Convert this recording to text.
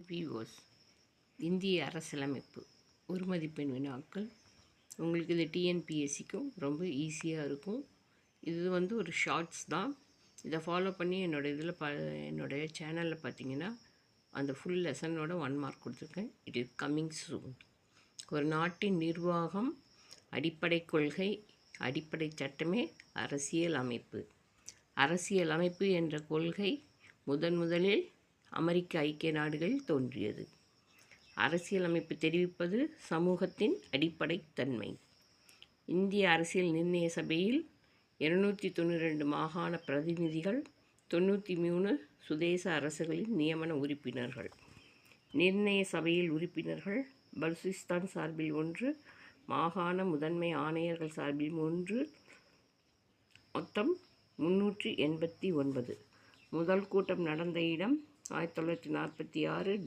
விவோஸ் இந்திய அரசியலமைப்பு ஒரு மதிப்பெண் வினாக்கள். உங்களுக்கு இது டிஎன்பிஎஸ்சிக்கும் ரொம்ப ஈஸியாக இருக்கும். இது ஒரு ஷார்ட்ஸ் தான். இதை ஃபாலோ பண்ணி என்னுடைய சேனலில் பார்த்தீங்கன்னா அந்த ஃபுல் லெசனோட 1 மார்க் கொடுத்துருக்கேன். It is coming soon. ஒரு நாட்டின் நிர்வாகம், அடிப்படை கொள்கை, அடிப்படை சட்டமே அரசியல் அமைப்பு. அரசியல் அமைப்பு என்ற கொள்கை முதலில் அமெரிக்க ஐக்கிய நாடுகளில் தோன்றியது. அரசியலமைப்பு தெரிவிப்பது சமூகத்தின் அடிப்படை தன்மை. இந்திய அரசியல் நிர்ணய சபையில் 292 மாகாண பிரதிநிதிகள், 93 சுதேச அரசுகளின் நியமன உறுப்பினர்கள். நிர்ணய சபையில் உறுப்பினர்கள் பலுசிஸ்தான் சார்பில் 1, மாகாண முதன்மை ஆணையர்கள் சார்பில் 3, மொத்தம் 389. முதல் கூட்டம் நடந்த இடம் 1946